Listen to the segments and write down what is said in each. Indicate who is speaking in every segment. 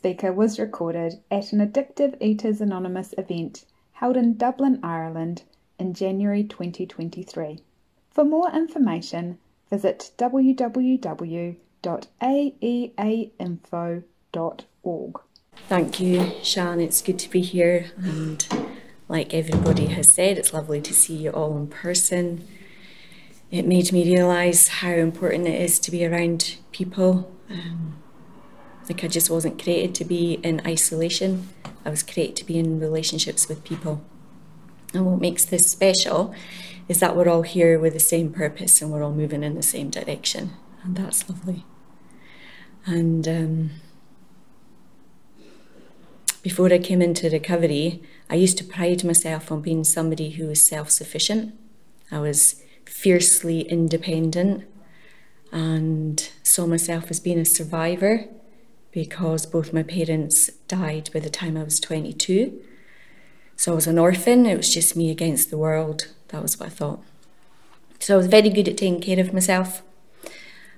Speaker 1: speaker was recorded at an Addictive Eaters Anonymous event held in Dublin, Ireland in January 2023. For more information, visit www.aeainfo.org.
Speaker 2: Thank you, Shan. It's good to be here, and like everybody has said, it's lovely to see you all in person. It made me realise how important it is to be around people. Like I just wasn't created to be in isolation. I was created to be in relationships with people. And what makes this special is that we're all here with the same purpose and we're all moving in the same direction. And that's lovely. And before I came into recovery, I used to pride myself on being somebody who was self-sufficient. I was fiercely independent and saw myself as being a survivor because both my parents died by the time I was 22. So I was an orphan. It was just me against the world. That was what I thought. So I was very good at taking care of myself.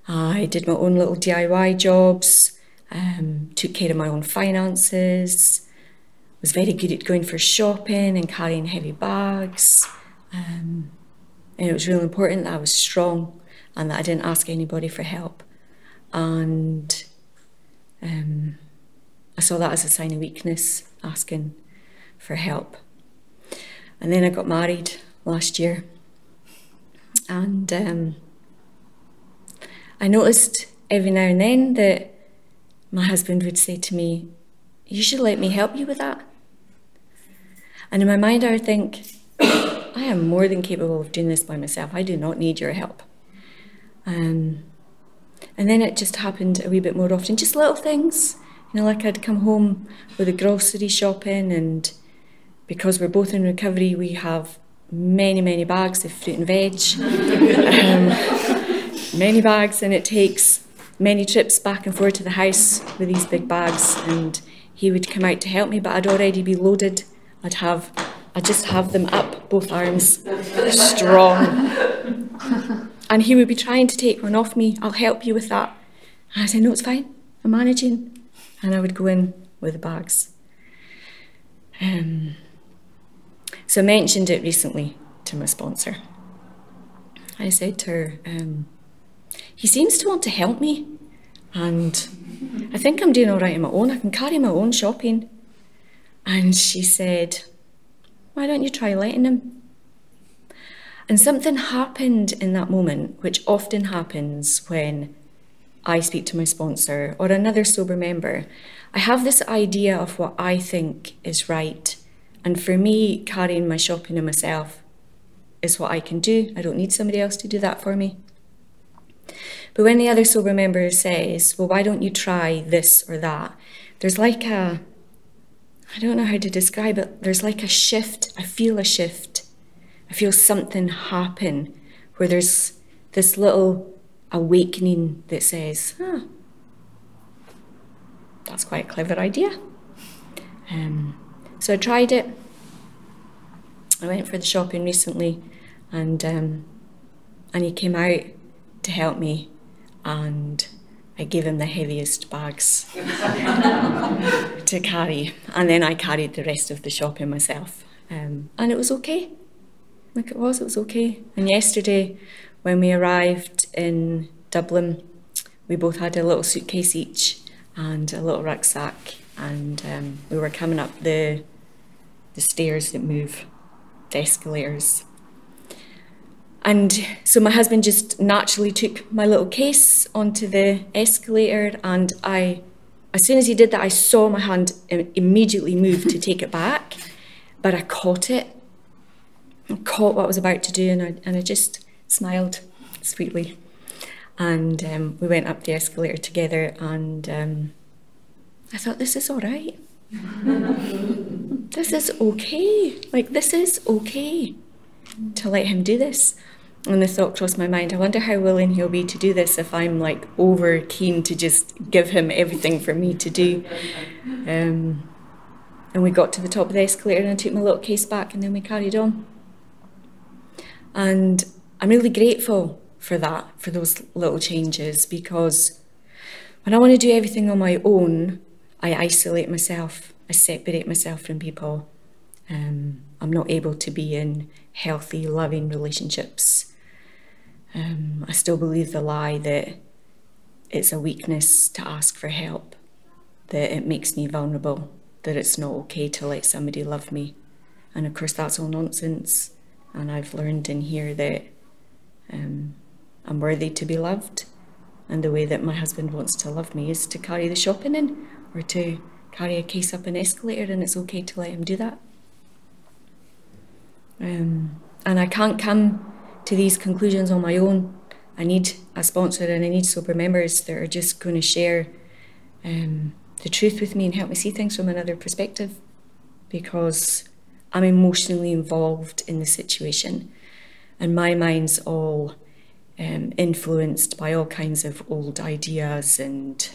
Speaker 2: I did my own little DIY jobs, took care of my own finances, was very good at going for shopping and carrying heavy bags. And it was really important that I was strong and that I didn't ask anybody for help. And I saw that as a sign of weakness, asking for help. And then I got married last year, and I noticed every now and then that my husband would say to me, "You should let me help you with that." And in my mind I would think, I am more than capable of doing this by myself. I do not need your help. And then it just happened a wee bit more often, just little things. You know, like I'd come home with the grocery shopping, and because we're both in recovery, we have many, many bags of fruit and veg. Many bags, and it takes many trips back and forth to the house with these big bags, and he would come out to help me, but I'd already be loaded. I'd just have them up, both arms, strong. And he would be trying to take one off me. "I'll help you with that." And I said, "No, it's fine, I'm managing." And I would go in with the bags. So I mentioned it recently to my sponsor. I said to her, he seems to want to help me, and I think I'm doing all right on my own. I can carry my own shopping. And she said, "Why don't you try letting him?" And something happened in that moment, which often happens when I speak to my sponsor or another sober member. I have this idea of what I think is right. And for me, carrying my shopping in myself is what I can do. I don't need somebody else to do that for me. But when the other sober member says, "Well, why don't you try this or that?" There's like I don't know how to describe it. There's like a shift. I feel a shift. I feel something happen where there's this little awakening that says, that's quite a clever idea. So I tried it. I went for the shopping recently, and he came out to help me, and I gave him the heaviest bags to carry, and then I carried the rest of the shopping myself, and it was okay. Like it was okay. And yesterday, when we arrived in Dublin, we both had a little suitcase each and a little rucksack, and we were coming up the stairs that move, the escalators. And so my husband just naturally took my little case onto the escalator, and as soon as he did that, I saw my hand immediately move to take it back, but I caught it. I caught what I was about to do, and I just smiled sweetly. And we went up the escalator together, and I thought, this is all right. This is okay. Like, this is okay to let him do this. And the thought crossed my mind, I wonder how willing he'll be to do this if I'm like over keen to just give him everything for me to do. And we got to the top of the escalator, and I took my little case back, and then we carried on. And I'm really grateful for that, for those little changes, because when I want to do everything on my own, I isolate myself, I separate myself from people. I'm not able to be in healthy, loving relationships. I still believe the lie that it's a weakness to ask for help, that it makes me vulnerable, that it's not okay to let somebody love me. And of course that's all nonsense. And I've learned in here that I'm worthy to be loved. And the way that my husband wants to love me is to carry the shopping in, or to carry a case up an escalator, and it's okay to let him do that. And I can't come to these conclusions on my own. I need a sponsor, and I need sober members that are just going to share the truth with me and help me see things from another perspective, because I'm emotionally involved in the situation, and my mind's all influenced by all kinds of old ideas and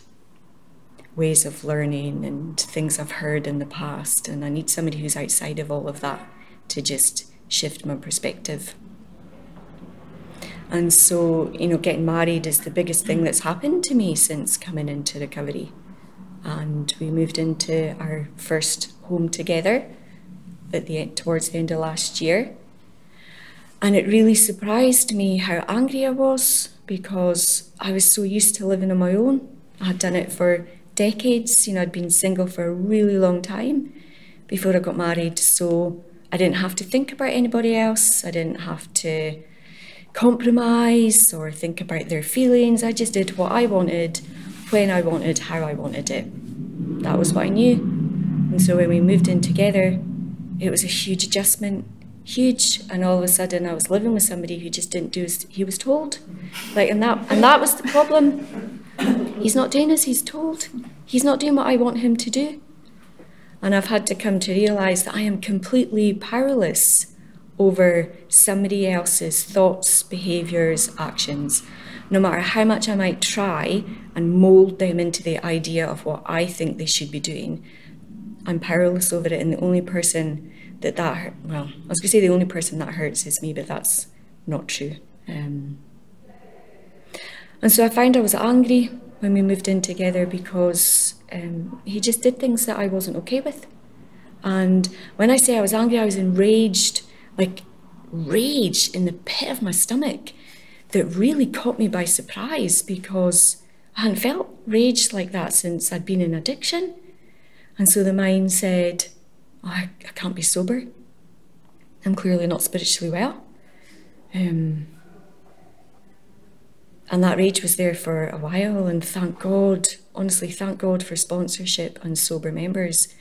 Speaker 2: ways of learning and things I've heard in the past, and I need somebody who's outside of all of that to just shift my perspective. And so, getting married is the biggest thing that's happened to me since coming into recovery. And we moved into our first home together towards the end of last year. And it really surprised me how angry I was, because I was so used to living on my own. I had done it for decades. I'd been single for a really long time before I got married. So I didn't have to think about anybody else. I didn't have to compromise or think about their feelings. I just did what I wanted, when I wanted, how I wanted it. That was what I knew. And so when we moved in together, it was a huge adjustment, huge. And all of a sudden I was living with somebody who just didn't do as he was told. And that was the problem. He's not doing as he's told. He's not doing what I want him to do. And I've had to come to realise that I am completely powerless over somebody else's thoughts, behaviours, actions. No matter how much I might try and mould them into the idea of what I think they should be doing, I'm powerless over it. And the only person that hurt, well, I was going to say the only person that hurts is me, but that's not true. And so I found I was angry when we moved in together, because he just did things that I wasn't okay with. And when I say I was angry, I was enraged, like rage in the pit of my stomach, that really caught me by surprise, because I hadn't felt rage like that since I'd been in addiction. And so the mind said, oh, I can't be sober. I'm clearly not spiritually well. And that rage was there for a while, and thank God, honestly, thank God for sponsorship and sober members,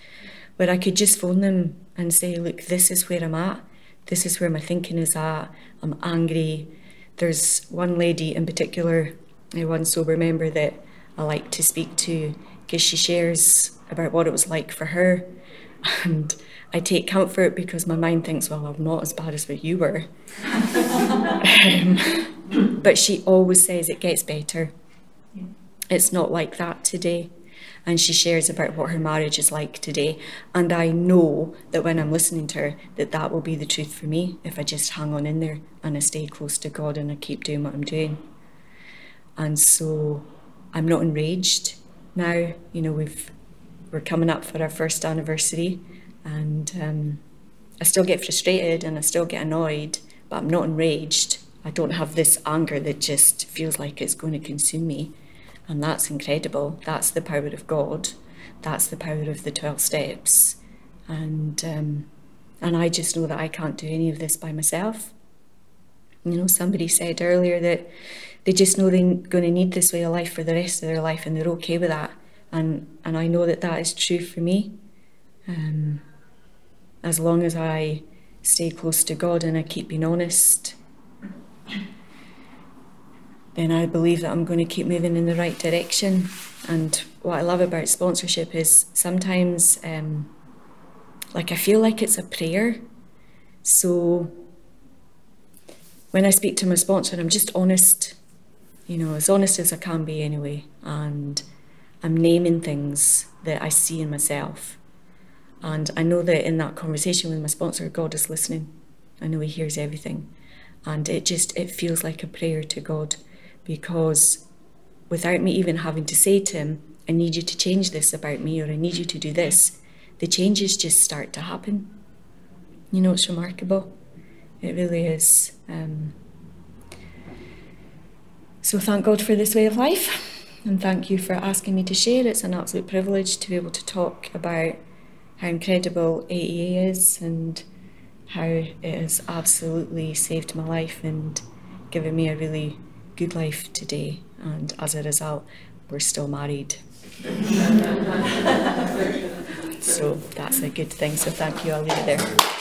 Speaker 2: where I could just phone them and say, look, this is where I'm at. This is where my thinking is at. I'm angry. There's one lady in particular, one sober member that I like to speak to, because she shares about what it was like for her. And I take comfort, because my mind thinks, well, I'm not as bad as what you were. But she always says it gets better. It's not like that today. And she shares about what her marriage is like today. And I know that when I'm listening to her, that will be the truth for me, if I just hang on in there and I stay close to God and I keep doing what I'm doing. And so I'm not enraged now. We're coming up for our first anniversary, and I still get frustrated and I still get annoyed, but I'm not enraged. I don't have this anger that just feels like it's going to consume me. And that's incredible. That's the power of God. That's the power of the 12 steps. And I just know that I can't do any of this by myself. Somebody said earlier that they just know they're going to need this way of life for the rest of their life, and they're okay with that. And I know that is true for me. As long as I stay close to God and I keep being honest, then I believe that I'm going to keep moving in the right direction. And what I love about sponsorship is sometimes, I feel like it's a prayer. So when I speak to my sponsor, I'm just honest, as honest as I can be anyway. And I'm naming things that I see in myself. And I know that in that conversation with my sponsor, God is listening. I know he hears everything. And it feels like a prayer to God, because without me even having to say to him, I need you to change this about me, or I need you to do this, the changes just start to happen. You know, it's remarkable. It really is. So thank God for this way of life, and thank you for asking me to share. It's an absolute privilege to be able to talk about how incredible AEA is and how it has absolutely saved my life and given me a really good life today. And as a result, we're still married. So that's a good thing. So thank you. I'll leave it there.